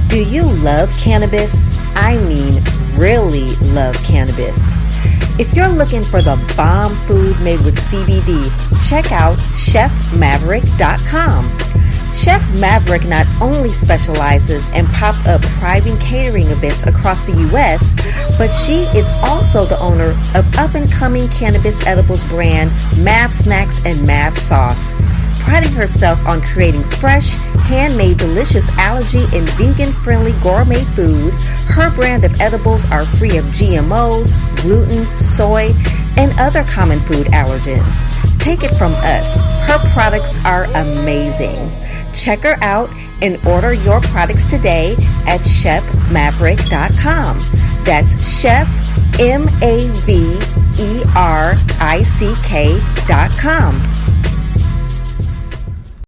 Do you love cannabis? I mean, really love cannabis. If you're looking for the bomb food made with CBD, check out chefmaverick.com. Chef Maverick not only specializes in pop-up private catering events across the U.S., but she is also the owner of up-and-coming cannabis edibles brand Mav Snacks and Mav Sauce. Priding herself on creating fresh, handmade, delicious allergy and vegan-friendly gourmet food, her brand of edibles are free of GMOs, gluten, soy, and other common food allergens. Take it from us. Her products are amazing. Check her out and order your products today at chefmaverick.com. That's Chef, Maverick.com.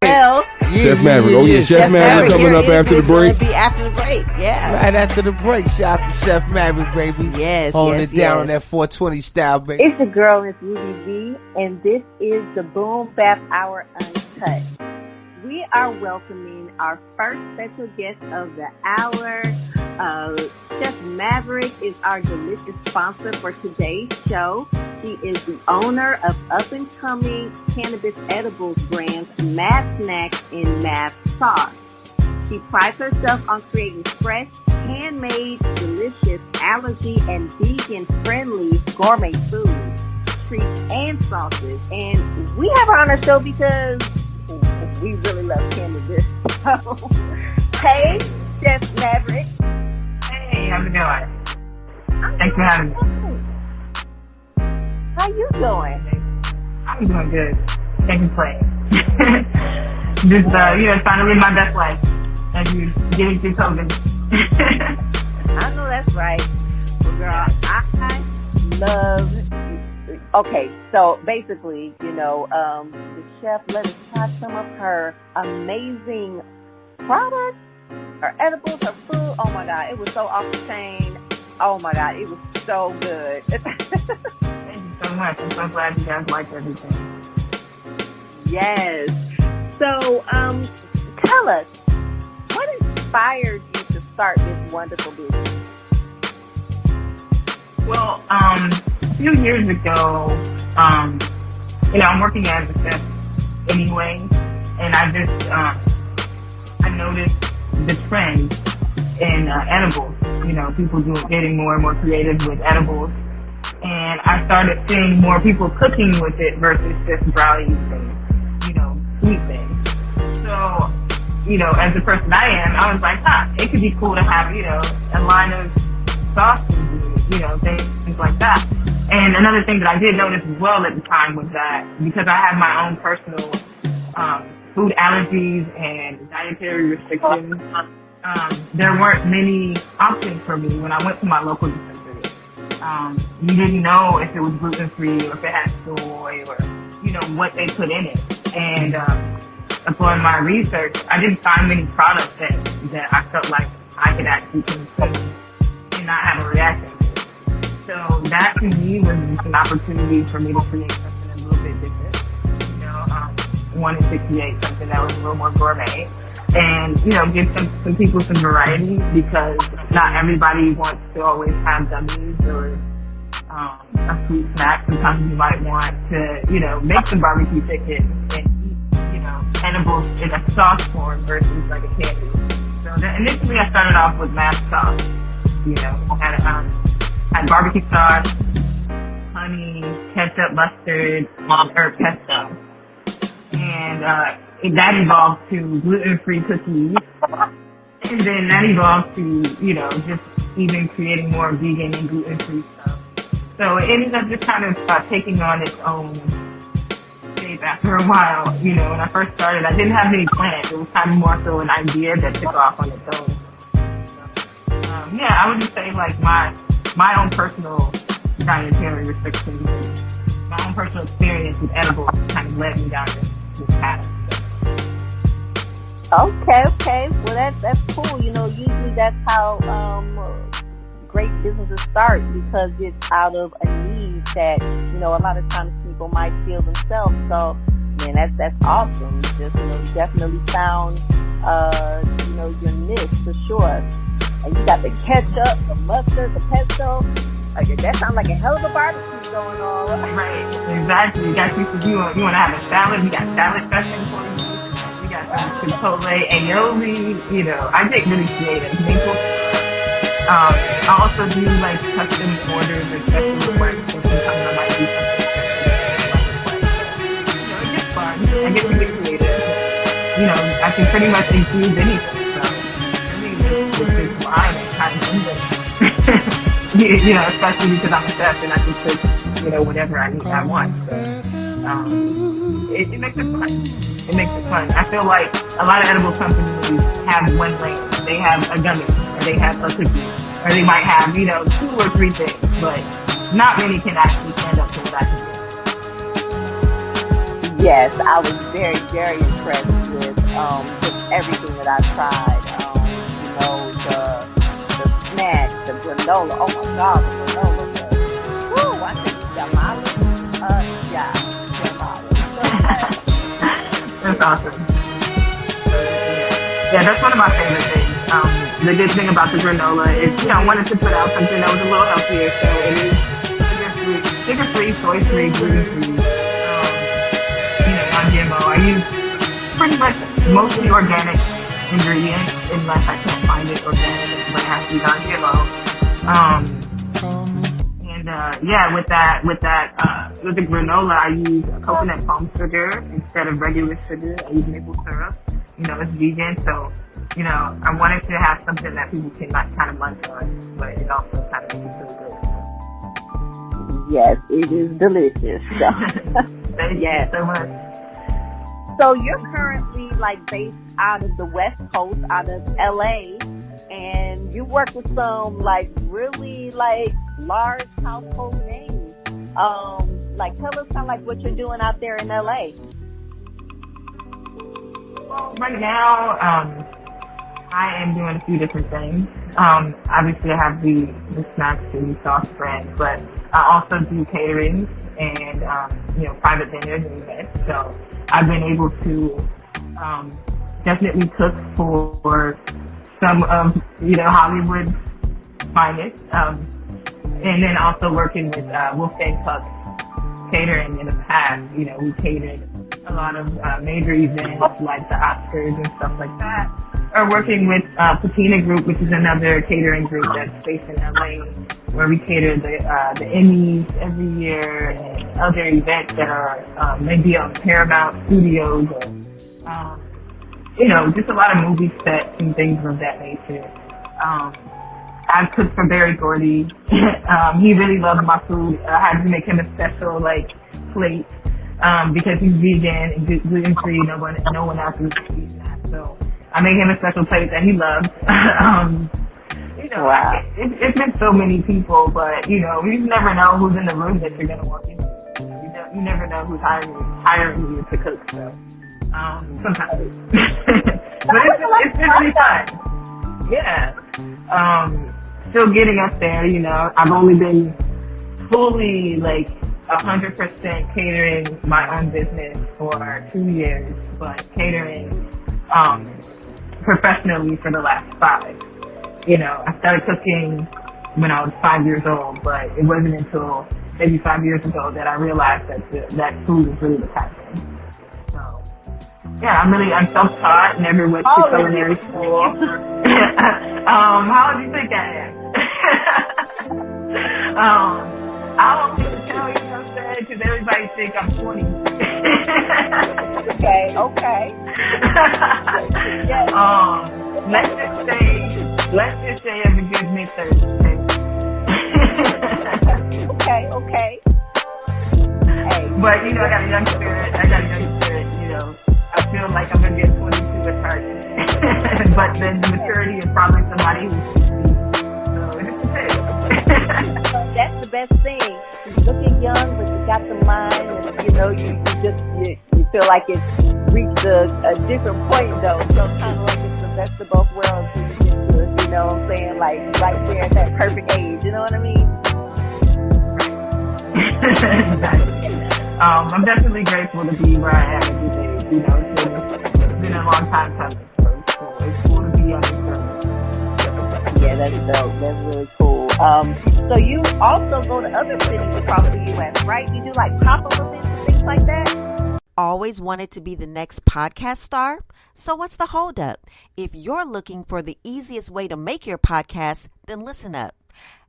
Well, Chef Maverick. Oh yeah, Chef Maverick coming up after the break. It's gonna be after the break, yeah. Right after the break. Shout out to Chef Maverick, baby. Yes, Holding yes, it down yes. on that 420 style, baby. It's the girl, it's Ruby V, and this is the Boom Bap Hour Uncut. We are welcoming our first special guest of the hour. Chef Maverick is our delicious sponsor for today's show. She is the owner of up-and-coming cannabis edibles brands Mav Snacks and Mav Sauce. She prides herself on creating fresh, handmade, delicious, allergy and vegan-friendly gourmet foods, treats, and sauces. And we have her on our show because we really love cannabis. So, hey, Chef Maverick. Hey, how's it going? Thanks for having me. How you doing? I'm doing good. Can't complain. Just, trying to live my best life as you getting through COVID. I know that's right. Well, girl, I love. Okay, so basically, the chef let us try some of her amazing products, her edibles, her food. Oh my God, it was so off the chain. Oh my God, it was so good. Thank you so much. I'm so glad you guys liked everything. Yes. So, tell us, what inspired you to start this wonderful business? Well, a few years ago, I'm working as a chef anyway, and I just, I noticed the trend in edibles. People getting more and more creative with edibles. And I started seeing more people cooking with it versus just brownies and, sweet things. So, as the person I am, I was like, it could be cool to have, a line of sauces and, things like that. And another thing that I did notice as well at the time was that because I have my own personal food allergies and dietary restrictions, there weren't many options for me when I went to my local dispensary. You didn't know if it was gluten-free or if it had soy or, what they put in it. And upon my research, I didn't find many products that I felt like I could actually consume and not have a reaction to. So that to me was just an opportunity for me to create something a little bit different. Wanted to create something that was a little more gourmet. And, give some people some variety because not everybody wants to always have gummies or a sweet snack. Sometimes you might want to, make some barbecue chicken and eat, edibles in a sauce form versus like a candy. So initially I started off with Mav Sauce. Had barbecue sauce, honey, ketchup, mustard, herb pesto. And that evolved to gluten-free cookies. And then that evolved to, just even creating more vegan and gluten-free stuff. So it ended up just kind of taking on its own shape after a while. When I first started, I didn't have any plans. It was kind of more so an idea that took off on its own. So, I would just say like my own personal dietary restrictions, my own personal experience with edibles kind of led me down this path. Okay. Well, that's cool. Usually that's how great businesses start because it's out of a need that a lot of times people might feel themselves. So, man, that's awesome. You definitely found your niche for sure. And you got the ketchup, the mustard, the pesto. Like, that sounds like a hell of a barbecue going on. Right, exactly. You got you want to have a salad, you got salad dressing for you. You got some chipotle aioli. I get really creative. I also do like custom orders or special requests. So sometimes I might do something special. It gets fun. I get to get creative. I can pretty much include anything. So with this line, it's kind of English. Especially because I'm a chef and I can cook, whatever I want. So, it makes it fun. It makes it fun. I feel like a lot of edible companies have one lane. They have a gummy, or they have a cookie, or they might have, 2 or 3 things, but not many can actually stand up to what I can do. Yes, I was very, very impressed with just everything that I tried. The snacks, the granola. Oh my God, the granola. Woo! I think tamales. Tamales. That's awesome. Yeah, that's one of my favorite things. The good thing about the granola is, I wanted to put out something that was a little healthier, so it is sugar-free, soy-free, gluten-free, non-GMO. I use pretty much mostly organic ingredients, unless I can't find it organic, but it has to be non-GMO. With the granola, I use coconut palm sugar instead of regular sugar. I use maple syrup. It's vegan, so, I wanted to have something that people can kind of munch on, but it also kind of makes it feel good. Yes, it is delicious. Thank you so much. So you're currently based out of the West Coast, out of LA, and you work with some really large household names. Tell us kind of what you're doing out there in LA. Well, right now, I am doing a few different things. Obviously, I have the snacks and the sauce brand, but I also do catering and, private dinners and events. So I've been able to definitely cook for some of, Hollywood's finest. And then also working with Wolfgang Puck's catering in the past. We catered a lot of major events like the Oscars and stuff like that. Or working with Patina Group, which is another catering group that's based in LA, where we cater the Emmys every year and other events that are maybe on Paramount Studios or, just a lot of movie sets and things of that nature. I've cooked for Barry Gordy. He really loved my food. I had to make him a special plate because he's vegan and gluten free. No one else is eating that. So I made him a special plate that he loves. Wow. It's been so many people, but you never know who's in the room that you're gonna walk into. You never know who's hiring you to cook. So sometimes, but it's been really fun. Yeah. Still getting up there, I've only been fully 100% catering my own business for 2 years, but catering professionally for the last 5. I started cooking when I was 5 years old, but it wasn't until maybe 5 years ago that I realized that food is really the passion. So, yeah, I'm self-taught, never went to culinary school. How old do you think I am? I don't need to tell you what I'm saying, because everybody think I'm 20. Okay. Let's just say I'm a good mid-30s. Okay. Hey. But, I got a young spirit. I feel like I'm going to get 22 at first. But then the maturity is probably somebody who's 60. So it just depends. That's the best thing. You're looking young, but you got the mind, and you feel like it's reached a different point though. So kind of like it's the best of both worlds. So you get to, you know what I'm saying? Right there at that perfect age. You know what I mean? Exactly. I'm definitely grateful to be where I am at this age. It's been a long time coming. So that's dope. That's really cool. So you also go to other cities across the U.S., right? You do like pop-up events and things like that? Always wanted to be the next podcast star? So what's the holdup? If you're looking for the easiest way to make your podcast, then listen up.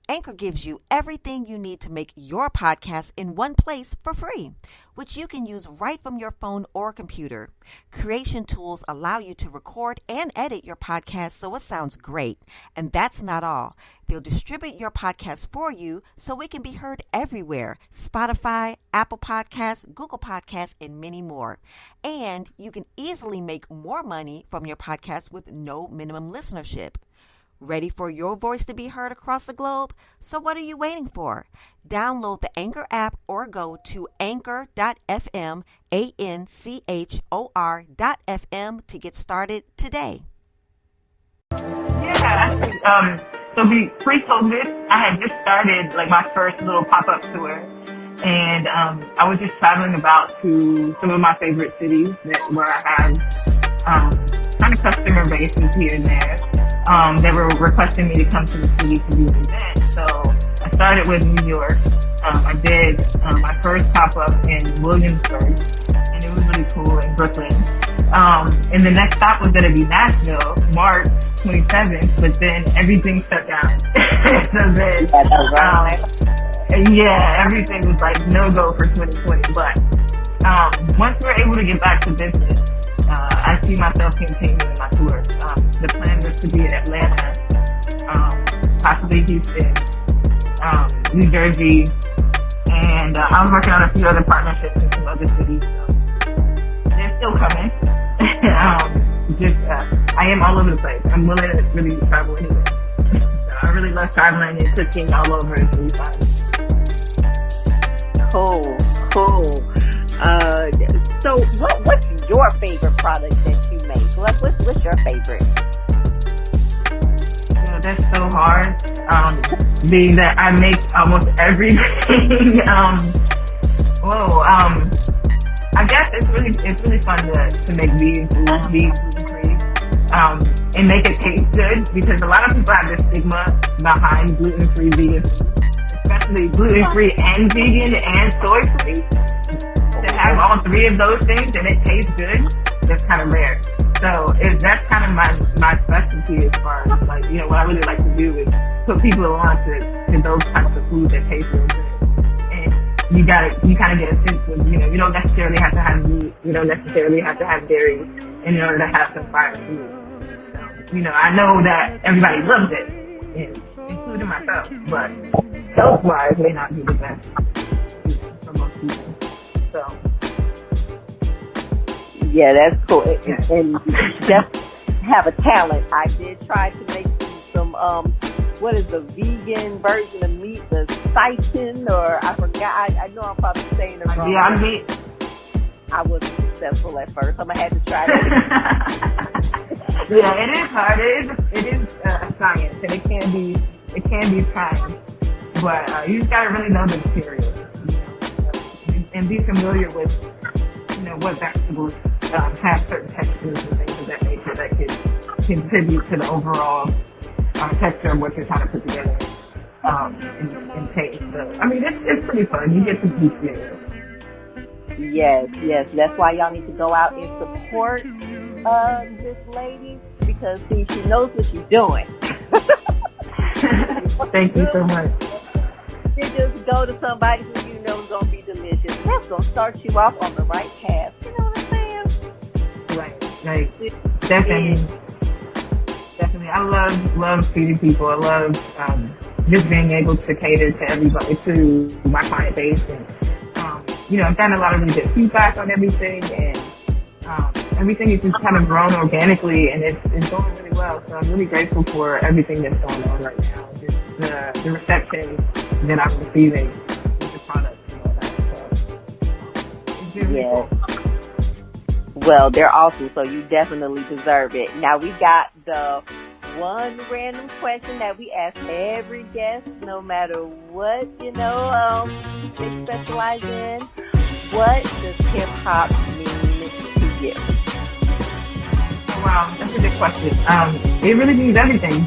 Anchor gives you everything you need to make your podcast in one place for free, which you can use right from your phone or computer. Creation tools allow you to record and edit your podcast so it sounds great. And that's not all. They'll distribute your podcast for you so it can be heard everywhere: Spotify, Apple Podcasts, Google Podcasts, and many more. And you can easily make more money from your podcast with no minimum listenership. Ready for your voice to be heard across the globe? So what are you waiting for? Download the Anchor app or go to anchor.fm, ANCHOR.FM to get started today. Yeah, so pre-COVID, I had just started like my first little pop-up tour, and I was just traveling about to some of my favorite cities where I have kind of customer bases here and there. They were requesting me to come to the city to do an event. So I started with New York. I did my first pop-up in Williamsburg, and it was really cool, in Brooklyn. And the next stop was going to be Nashville, March 27th, but then everything shut down. So then, everything was like no-go for 2020. But once we're able to get back to business, I see myself continuing my tour. The plan was to be in Atlanta, possibly Houston, New Jersey, and I was working on a few other partnerships in some other cities. So they're still coming. I am all over the place. I'm willing to really travel anywhere. So I really love traveling and cooking all over. It's really fun. Cool. So what's your favorite product that you make? What's your favorite? That's so hard. Being that I make almost everything. I guess it's really fun to make vegan food, gluten-free, and make it taste good, because a lot of people have this stigma behind gluten-free vegan food, especially gluten-free and vegan and soy-free. To have all three of those things and it tastes good, that's kind of rare. So that's kind of my specialty as far as like, what I really like to do is put people on to those types of foods that taste real good. And you kind of get a sense of, you don't necessarily have to have meat, you don't necessarily have to have dairy in order to have some fire food. So, I know that everybody loves it, including myself, but health-wise may not be the best for most people. So. Yeah, that's cool. And you just have a talent. I did try to make some, what is the vegan version of meat? The Seitan, or I forgot. I know I'm probably saying it wrong. Yeah, meat. I wasn't successful at first. I'm going to have to try that. Yeah, it is hard. It is a science, and it can be time. But you just got to really know the materials, and be familiar with, what vegetables have certain textures and things of that nature that could contribute to the overall texture of what you're trying to put together and taste. So, it's pretty fun. You get to be creative. Yes. That's why y'all need to go out and support this lady, because she knows what she's doing. Thank you so much. You just go to somebody who you know is going to be delicious. That's going to start you off on the right path. You know what I'm saying? Right. Like, definitely. I love feeding people. I love just being able to cater to everybody, to my client base. And, I've gotten a lot of really good feedback on everything. And everything is just kind of grown organically, and it's going really well. So I'm really grateful for everything that's going on right now. Just the reception that I'm receiving with the products and all that. So it's really cool. Well, they're awesome, so you definitely deserve it. Now, we got the one random question that we ask every guest, no matter what, they specialize in. What does hip-hop mean to you? Wow, that's a good question. It really means everything.